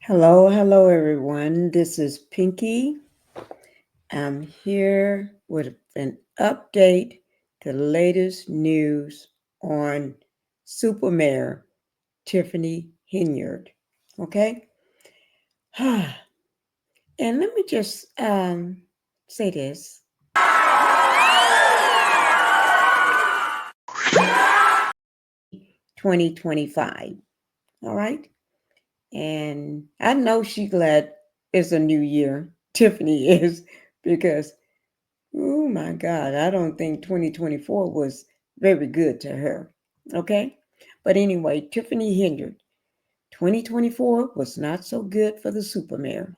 Hello, everyone. This is Pinkie. I'm here with an update to the latest news on Super Mayor Tiffany Henyard. Okay? and let me just say this 2025. All right? And I know she glad it's a new year. Tiffany is because oh my God, I don't think 2024 was very good to her. Okay? But anyway, Tiffany Henyard, 2024 was not so good for the super mayor.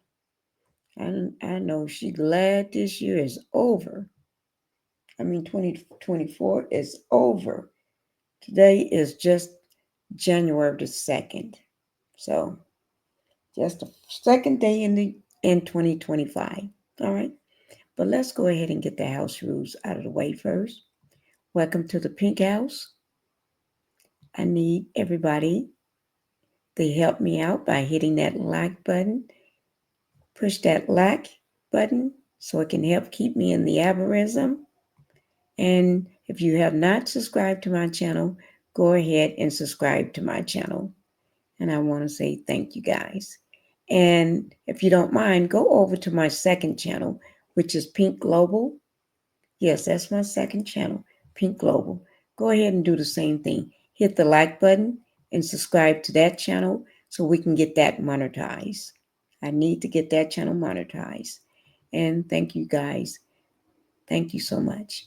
I know she glad this year is over. 2024 is over. Today is just January the 2nd. So, just the second day in 2025. All right? But let's go ahead and get the house rules out of the way first. Welcome to the Pink House. I need everybody to help me out by hitting that like button. Push that like button so it can help keep me in the algorithm. And if you have not subscribed to my channel, go ahead and subscribe to my channel. And I want to say thank you guys. And if you don't mind, go over to my second channel, which is Pink Global. Yes, that's my second channel, Pink Global. Go ahead and do the same thing. Hit the like button and subscribe to that channel so we can get that monetized. I need to get that channel monetized. And thank you guys. Thank you so much.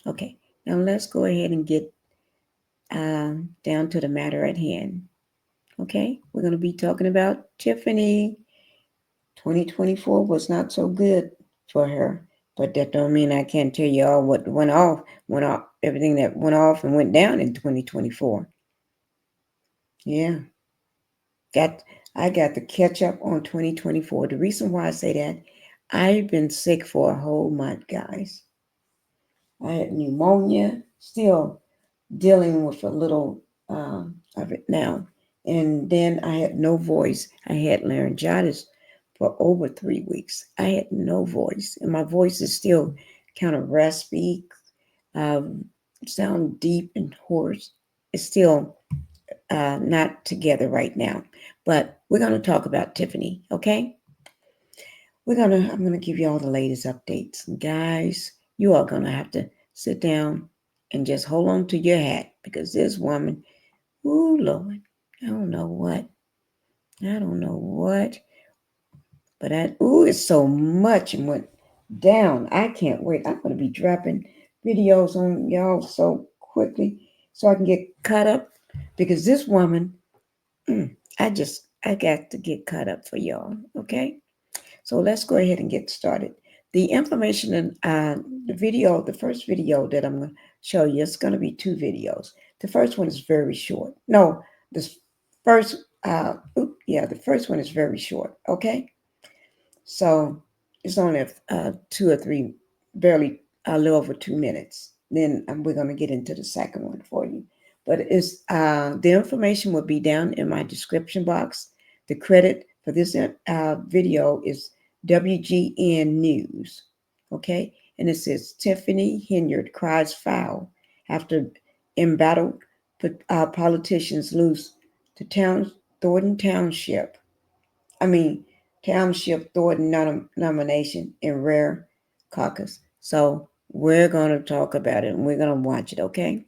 Okay, now let's go ahead and get down to the matter at hand. Okay, we're going to be talking about Tiffany. 2024 was not so good for her, but that don't mean I can't tell you all what went off, everything that went off and went down in 2024. Yeah, got I got to catch up on 2024. The reason why I say that, I've been sick for a whole month, guys. I had pneumonia, still dealing with a little of it now. And then I had no voice. I had laryngitis for over 3 weeks. I had no voice, and my voice is still kind of raspy, um, sound deep and hoarse. It's still not together right now, but we're going to talk about Tiffany. Okay, I'm gonna give you all the latest updates, and guys. You are gonna have to sit down and just hold on to your hat because this woman, ooh Lord, I don't know what, I don't know what, but it's so much and went down. I can't wait. I'm gonna be dropping videos on y'all so quickly so I can get caught up because this woman, I got to get caught up for y'all. Okay, so let's go ahead and get started. The information in the first video that I'm going to show you, it's going to be two videos. The first one is very short. No, this first, the first one is very short. Okay, so it's only two or three, barely a little over 2 minutes. Then we're going to get into the second one for you. But it's the information will be down in my description box. The credit for this video is WGN News. Okay, and it says Tiffany Henyard cries foul after embattled politicians lose to Thornton Township. I mean, Township Thornton nomination in rare caucus. So we're going to talk about it and we're going to watch it, okay?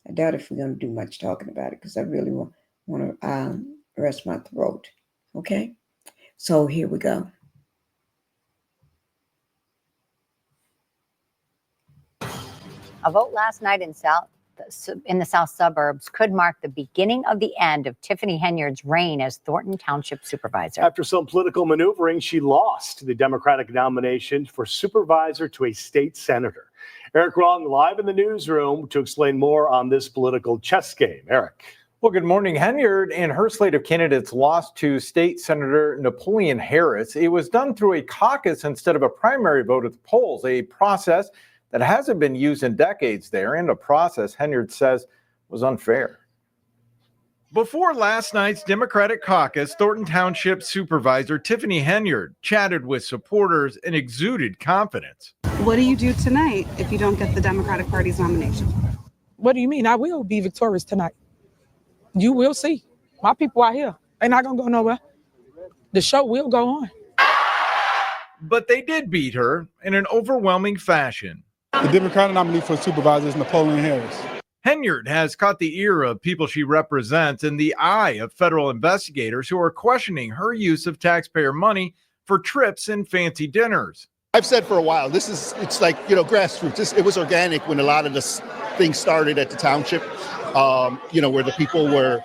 I doubt if we're going to do much talking about it because I really want to rest my throat, okay? So here we go. A vote last night in the South suburbs could mark the beginning of the end of Tiffany Henyard's reign as Thornton Township supervisor. After some political maneuvering, she lost the Democratic nomination for supervisor to a state senator. Eric Wrong live in the newsroom to explain more on this political chess game. Eric. Well, good morning. Henyard and her slate of candidates lost to State Senator Napoleon Harris. It was done through a caucus instead of a primary vote at the polls, a process that hasn't been used in decades there, and a process Henyard says was unfair. Before last night's Democratic caucus, Thornton Township Supervisor Tiffany Henyard chatted with supporters and exuded confidence. What do you do tonight if you don't get the Democratic Party's nomination? What do you mean? I will be victorious tonight. You will see. My people are here. They're not going to go nowhere. The show will go on. But they did beat her in an overwhelming fashion. The Democratic nominee for supervisor is Napoleon Harris. Henyard has caught the ear of people she represents and the eye of federal investigators who are questioning her use of taxpayer money for trips and fancy dinners. I've said for a while, it's like, grassroots. It was organic when a lot of this things started at the township, where the people were,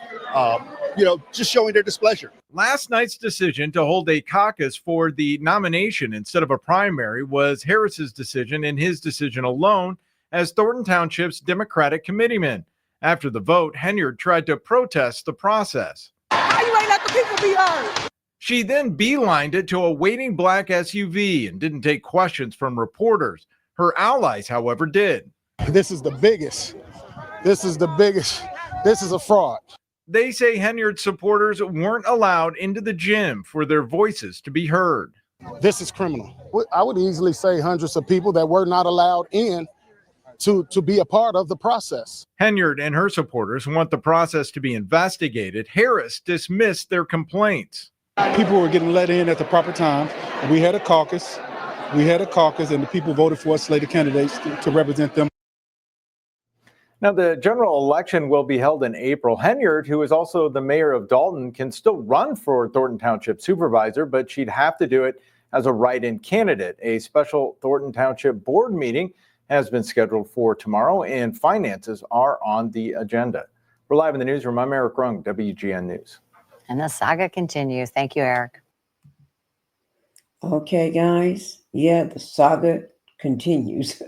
just showing their displeasure. Last night's decision to hold a caucus for the nomination instead of a primary was Harris's decision and his decision alone as Thornton Township's Democratic committeeman. After the vote, Henyard tried to protest the process. How you ain't let the people be heard? She then beelined it to a waiting black SUV and didn't take questions from reporters. Her allies, however, did. This is the biggest. This is a fraud. They say Henyard supporters weren't allowed into the gym for their voices to be heard. This is criminal. I would easily say hundreds of people that were not allowed in to be a part of the process. Henyard and her supporters want the process to be investigated. Harris dismissed their complaints. People were getting let in at the proper time. We had a caucus, and the people voted for us slated candidates to represent them. Now, the general election will be held in April. Henyard, who is also the mayor of Dalton, can still run for Thornton Township supervisor, but she'd have to do it as a write-in candidate. A special Thornton Township board meeting has been scheduled for tomorrow, and finances are on the agenda. We're live in the newsroom. I'm Eric Rung, WGN News. And the saga continues. Thank you, Eric. Okay, guys. Yeah, the saga continues.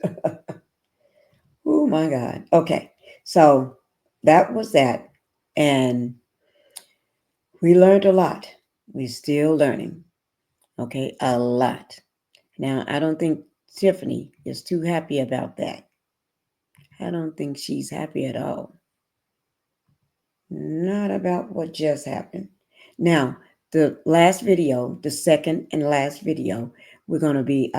Oh, my God. Okay, so that was that. And we learned a lot. We're still learning. Okay, a lot. Now, I don't think Tiffany is too happy about that. I don't think she's happy at all. Not about what just happened. Now, the last video, the second and last video, we're going to be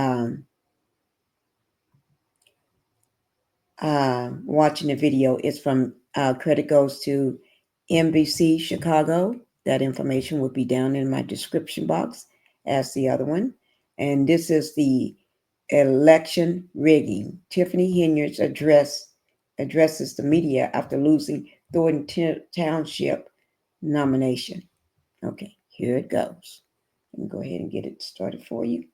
watching the video. It's from credit goes to NBC Chicago. That information will be down in my description box as the other one. And this is the election rigging. Tiffany Henyard's addresses the media after losing Thornton Township nomination. Okay, here it goes. Let me go ahead and get it started for you.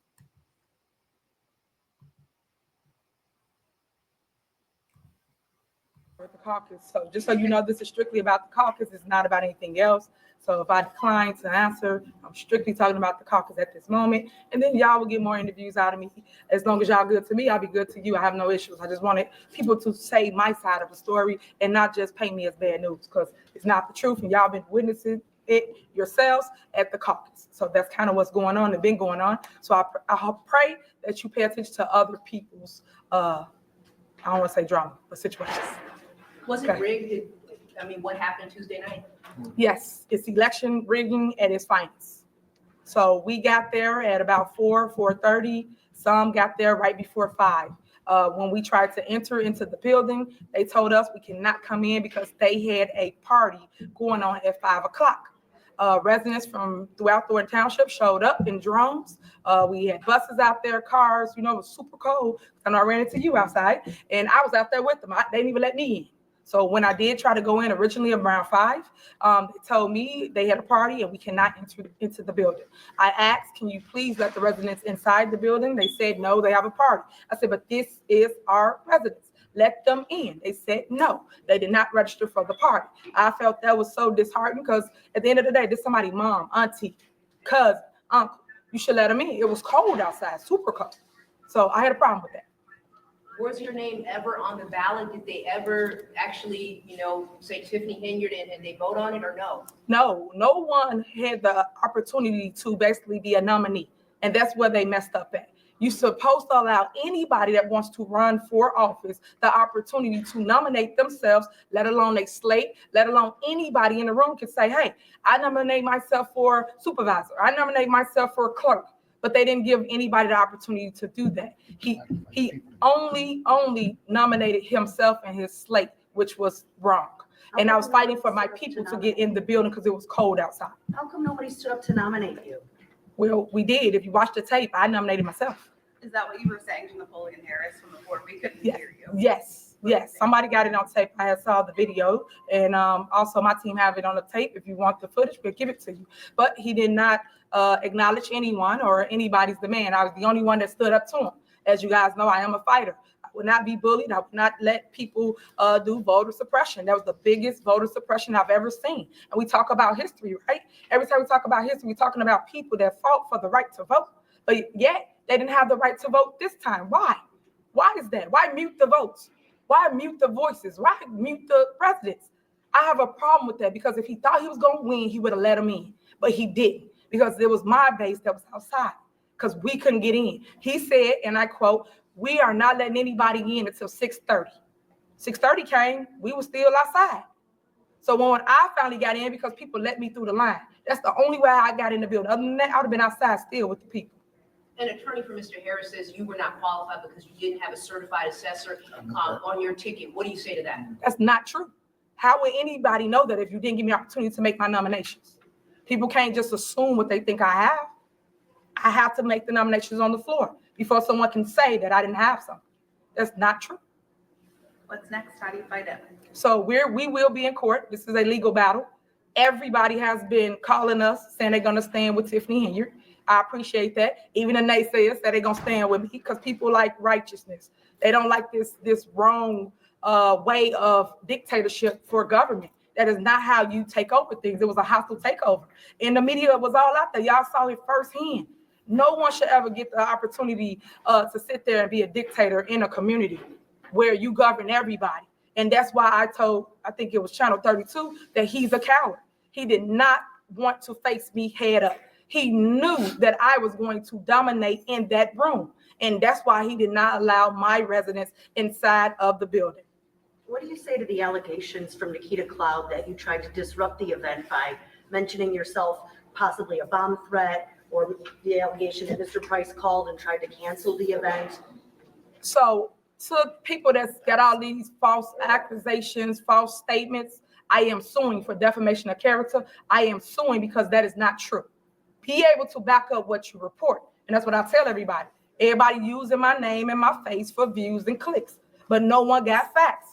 The caucus. So just so you know, this is strictly about the caucus. It's not about anything else. So if I decline to answer, I'm strictly talking about the caucus at this moment. And then y'all will get more interviews out of me. As long as y'all good to me, I'll be good to you. I have no issues. I just wanted people to say my side of the story and not just paint me as bad news, because it's not the truth. And y'all been witnessing it yourselves at the caucus. So that's kind of what's going on and been going on. So I pray that you pay attention to other people's, I don't want to say drama, but situations. Was it rigged? I mean, what happened Tuesday night? Yes, it's election rigging at its finest. So we got there at about 4:30. Some got there right before 5. When we tried to enter into the building, they told us we cannot come in because they had a party going on at 5 o'clock. Residents from throughout Thornton Township showed up in drones. We had buses out there, cars. It was super cold. I know I ran into you outside, and I was out there with them. They didn't even let me in. So when I did try to go in originally around 5, they told me they had a party and we cannot enter into the building. I asked, can you please let the residents inside the building? They said, no, they have a party. I said, but this is our residents. Let them in. They said, no, they did not register for the party. I felt that was so disheartening because at the end of the day, this is somebody's mom, auntie, cousin, uncle. You should let them in. It was cold outside, super cold. So I had a problem with that. Was your name ever on the ballot? Did they ever actually, say Tiffany Henyard and they vote on it, or no? No one had the opportunity to basically be a nominee. And that's where they messed up at. You're supposed to allow anybody that wants to run for office the opportunity to nominate themselves, let alone a slate, let alone anybody in the room can say, hey, I nominate myself for supervisor. I nominate myself for clerk. But they didn't give anybody the opportunity to do that. He only nominated himself and his slate, which was wrong. And I was fighting for my people to get in the building because it was cold outside. How come nobody stood up to nominate you? Well, we did. If you watch the tape, I nominated myself. Is that what you were saying to Napoleon Harris from before? We couldn't hear you. Yes. Somebody got it on tape. I had saw the video, and also my team have it on the tape. If you want the footage, we'll give it to you. But he did not acknowledge anyone or anybody's demand. I was the only one that stood up to him. As you guys know, I am a fighter. I would not be bullied. I would not let people do voter suppression. That was the biggest voter suppression I've ever seen. And we talk about history, right? Every time we talk about history, we're talking about people that fought for the right to vote. But yet, they didn't have the right to vote this time. Why? Why is that? Why mute the votes? Why mute the voices? Why mute the presidents? I have a problem with that because if he thought he was going to win, he would have let him in. But he didn't because it was my base that was outside because we couldn't get in. He said, and I quote, we are not letting anybody in until 6:30. 6:30 came, we were still outside. So when I finally got in because people let me through the line, that's the only way I got in the building. Other than that, I would have been outside still with the people. An attorney for Mr. Harris says you were not qualified because you didn't have a certified assessor on your ticket. What do you say to that? That's not true. How would anybody know that if you didn't give me the opportunity to make my nominations? People can't just assume what they think I have. I have to make the nominations on the floor before someone can say that I didn't have something. That's not true. What's next? How do you fight it? So we will be in court. This is a legal battle. Everybody has been calling us saying they're going to stand with Tiffany Henyard. I appreciate that. Even the naysayers said they're going to stand with me because people like righteousness. They don't like this wrong way of dictatorship for government. That is not how you take over things. It was a hostile takeover. And the media was all out there. Y'all saw it firsthand. No one should ever get the opportunity to sit there and be a dictator in a community where you govern everybody. And that's why I told, I think it was Channel 32, that he's a coward. He did not want to face me head up. He knew that I was going to dominate in that room. And that's why he did not allow my residents inside of the building. What do you say to the allegations from Nikita Cloud that you tried to disrupt the event by mentioning yourself possibly a bomb threat, or the allegation that Mr. Price called and tried to cancel the event? So to people that's got all these false accusations, false statements, I am suing for defamation of character. I am suing because that is not true. Be able to back up what you report. And that's what I tell everybody. Everybody using my name and my face for views and clicks, but no one got facts.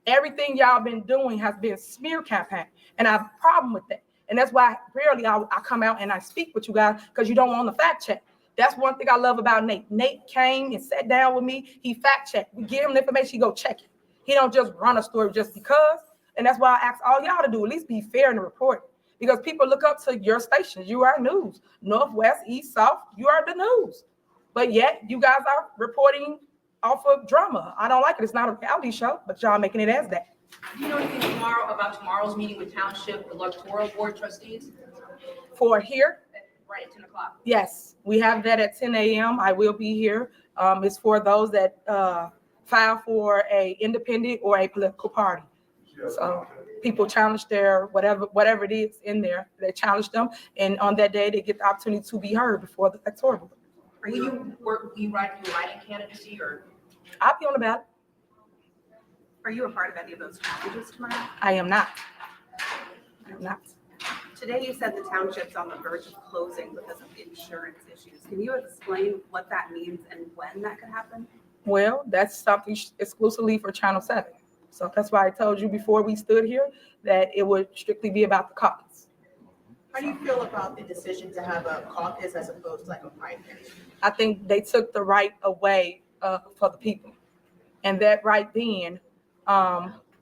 Everything y'all been doing has been smear campaign, and I have a problem with that. And that's why rarely I come out and I speak with you guys, because you don't want to fact check. That's one thing I love about Nate. Nate came and sat down with me. He fact checked. We give him the information, he go check it. He don't just run a story just because. And that's why I ask all y'all to do, at least be fair in the report. Because people look up to your stations. You are news. Northwest, East, South, you are the news. But yet you guys are reporting off of drama. I don't like it. It's not a reality show, but y'all making it as that. Do you know anything about tomorrow's meeting with Township Electoral Board trustees? For here? Right at 10 o'clock. Yes, we have that at 10 a.m. I will be here. It's for those that file for a independent or a political party. So people challenge their whatever it is in there. They challenge them, and on that day they get the opportunity to be heard before the electoral board. Will you writing candidacy, or? I'll be on the ballot. Are you a part of any of those challenges tomorrow? I am not. I am not. Today you said the township's on the verge of closing because of insurance issues. Can you explain what that means and when that could happen? Well, that's something exclusively for Channel 7. So that's why I told you before we stood here that it would strictly be about the caucus. How do you feel about the decision to have a caucus as opposed to like a primary? I think they took the right away for the people. And that right then,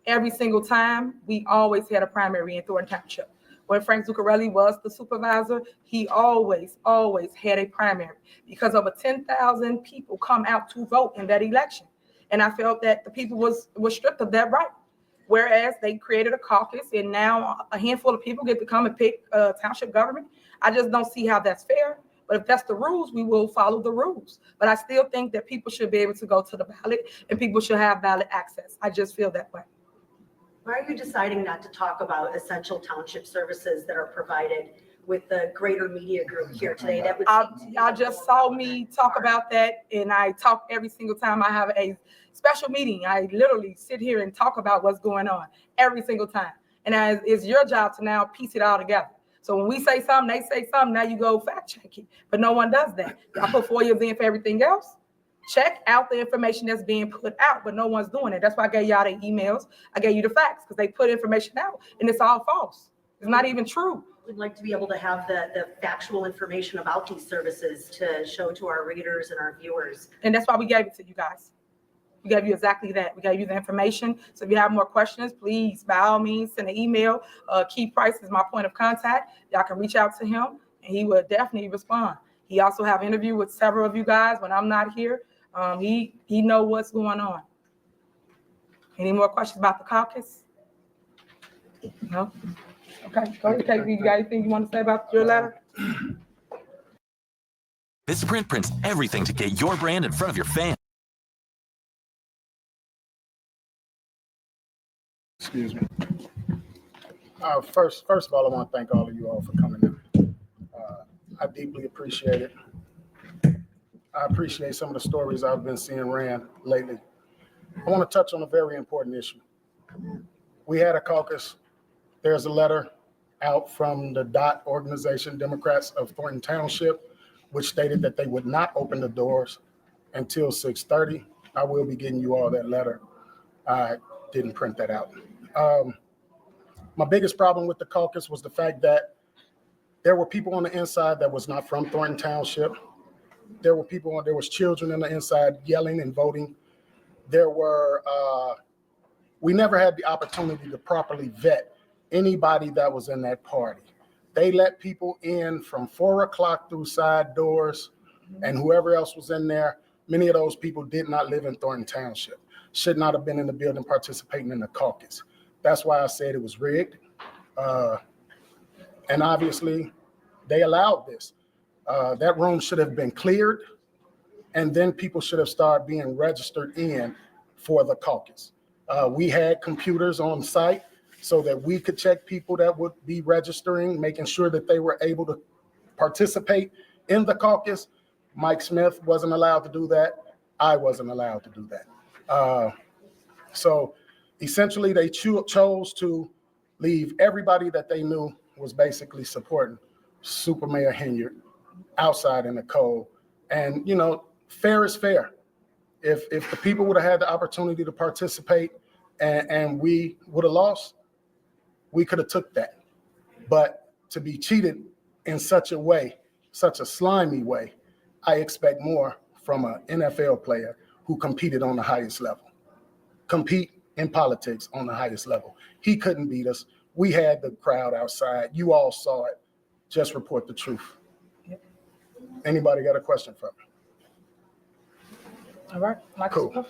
every single time, we always had a primary in Thornton Township. When Frank Zuccarelli was the supervisor, he always had a primary because over 10,000 people come out to vote in that election. And I felt that the people was stripped of that right. Whereas they created a caucus and now a handful of people get to come and pick township government. I just don't see how that's fair. But if that's the rules, we will follow the rules. But I still think that people should be able to go to the ballot and people should have ballot access. I just feel that way. Why are you deciding not to talk about essential township services that are provided with the greater media group here today? That would y'all just saw me talk about that, and I talk every single time I have a special meeting. I literally sit here and talk about what's going on every single time. And it's your job to now piece it all together. So when we say something, they say something, now you go fact check it. But no one does that. I put 4 years in for everything else. Check out the information that's being put out, but no one's doing it. That's why I gave y'all the emails. I gave you the facts because they put information out and it's all false. It's not even true. We'd like to be able to have the factual information about these services to show to our readers and our viewers. And that's why we gave it to you guys. We gave you exactly that. We gave you the information. So if you have more questions, please, by all means, send an email. Keith Price is my point of contact. Y'all can reach out to him and he will definitely respond. He also have interview with several of you guys when I'm not here. He know what's going on. Any more questions about the caucus? No? Okay, go ahead, Casey. You got anything you want to say about your letter? This Sprint prints everything to get your brand in front of your fans. Excuse me. First of all, I want to thank all of you all for coming in. I deeply appreciate it. I appreciate some of the stories I've been seeing ran lately. I want to touch on a very important issue. We had a caucus. There's a letter out from the DOT organization, Democrats of Thornton Township, which stated that they would not open the doors until 6:30. I will be getting you all that letter. I didn't print that out. My biggest problem with the caucus was the fact that there were people on the inside that was not from Thornton Township. There was children on the inside yelling and voting. We never had the opportunity to properly vet anybody that was in that party. They let people in from 4 o'clock through side doors, and whoever else was in there, many of those people did not live in Thornton Township, should not have been in the building participating in the caucus. That's why I said it was rigged. And obviously, they allowed this. That room should have been cleared, and then people should have started being registered in for the caucus. We had computers on site so that we could check people that would be registering, making sure that they were able to participate in the caucus. Mike Smith wasn't allowed to do that. I wasn't allowed to do that. So essentially, they chose to leave everybody that they knew was basically supporting Super Mayor Henyard outside in the cold. And, you know, fair is fair. If the people would have had the opportunity to participate and we would have lost, we could have took that. But to be cheated in such a way, such a slimy way, I expect more from an NFL player who competed on the highest level. Compete in politics on the highest level. He couldn't beat us. We had the crowd outside. You all saw it. Just report the truth. Anybody got a question for me? All right. Cool.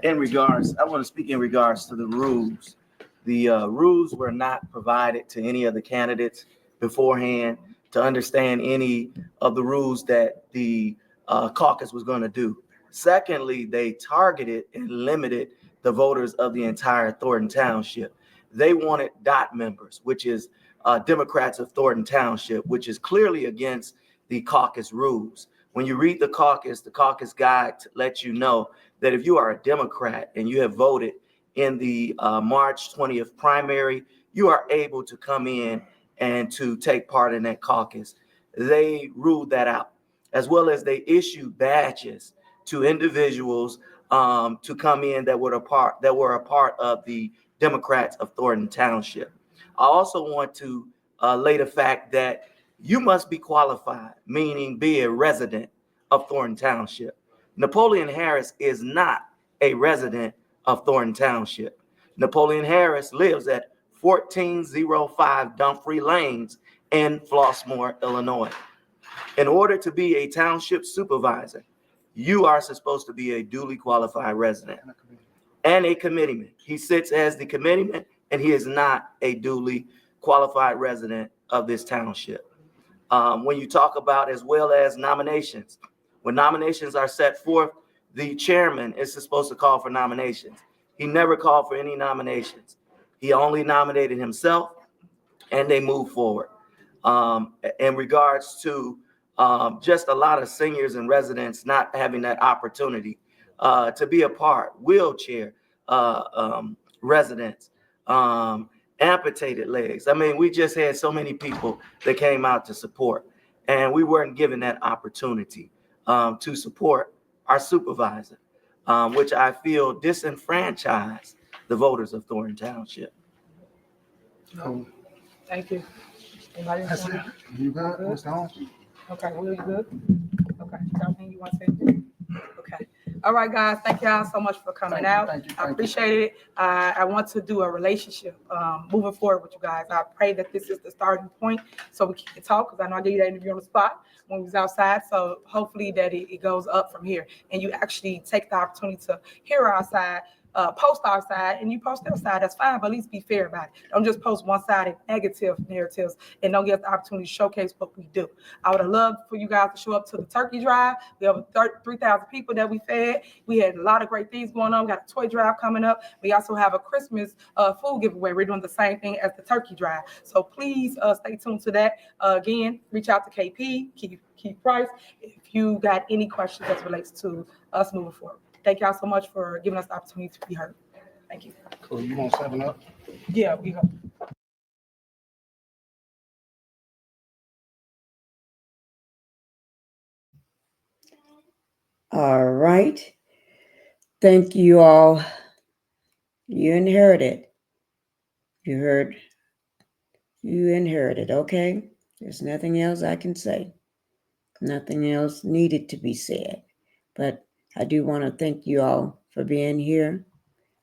In regards, I want to speak in regards to the rules. The rules were not provided to any of the candidates beforehand to understand any of the rules that the caucus was going to do. Secondly, they targeted and limited the voters of the entire Thornton Township. They wanted DOT members, which is Democrats of Thornton Township, which is clearly against the caucus rules. When you read the caucus guide lets you know that if you are a Democrat and you have voted in the March 20th primary, you are able to come in and to take part in that caucus. They ruled that out, as well as they issued badges to individuals to come in that were a part of the Democrats of Thornton Township. I also want to lay the fact that you must be qualified, meaning be a resident of Thornton Township. Napoleon Harris is not a resident of Thornton Township. Napoleon Harris lives at 1405 Dumfries Lanes in Flossmoor, Illinois. In order to be a township supervisor, you are supposed to be a duly qualified resident and a committeeman. He sits as the committeeman, and he is not a duly qualified resident of this township. When you talk about as well as nominations, when nominations are set forth, the chairman is supposed to call for nominations. He never called for any nominations. He only nominated himself, and they moved forward. In regards to just a lot of seniors and residents not having that opportunity to be a part, wheelchair residents, amputated legs. I mean, we just had so many people that came out to support, and we weren't given that opportunity to support our supervisor, which I feel disenfranchised the voters of Thornton Township. Thank you. Anybody else? You good? What's on? Okay, Will, you good? Okay, anything you want to say? Okay. All right, guys. Thank y'all so much for coming out. I appreciate it. I want to do a relationship moving forward with you guys. I pray that this is the starting point so we can talk, because I know I gave you that interview on the spot when we was outside. So hopefully that it goes up from here and you actually take the opportunity to hear our side, post our side, and you post their side. That's fine, but at least be fair about it. Don't just post one-sided negative narratives and don't get the opportunity to showcase what we do. I would have loved for you guys to show up to the turkey drive. We have 3,000 people that we fed. We had a lot of great things going on. We got a toy drive coming up. We also have a Christmas food giveaway. We're doing the same thing as the turkey drive. So please stay tuned to that. Again, reach out to KP, Keith Price, if you got any questions that relates to us moving forward. Thank y'all so much for giving us the opportunity to be heard. Thank you. Cool. You want 7 Up? Yeah, we go. All right. Thank you all. You inherited. You inherited, okay? There's nothing else I can say. Nothing else needed to be said. But I do want to thank you all for being here.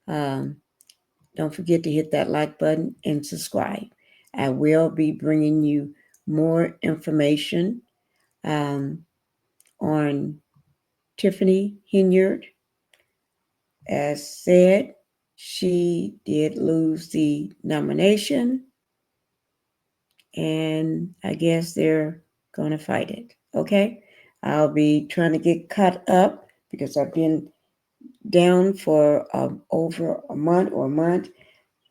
Don't forget to hit that like button and subscribe. I will be bringing you more information on Tiffany Henyard. As said, she did lose the nomination, and I guess they're going to fight it. Okay? I'll be trying to get caught up because I've been down for over a month,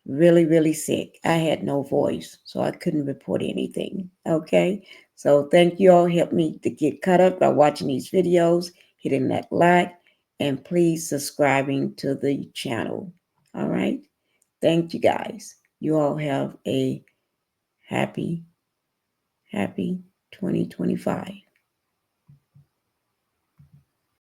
really sick. I had no voice, so I couldn't report anything. Okay? So thank you all. Help me to get caught up by watching these videos, hitting that like, and please subscribing to the channel. All right? Thank you guys. You all have a happy 2025.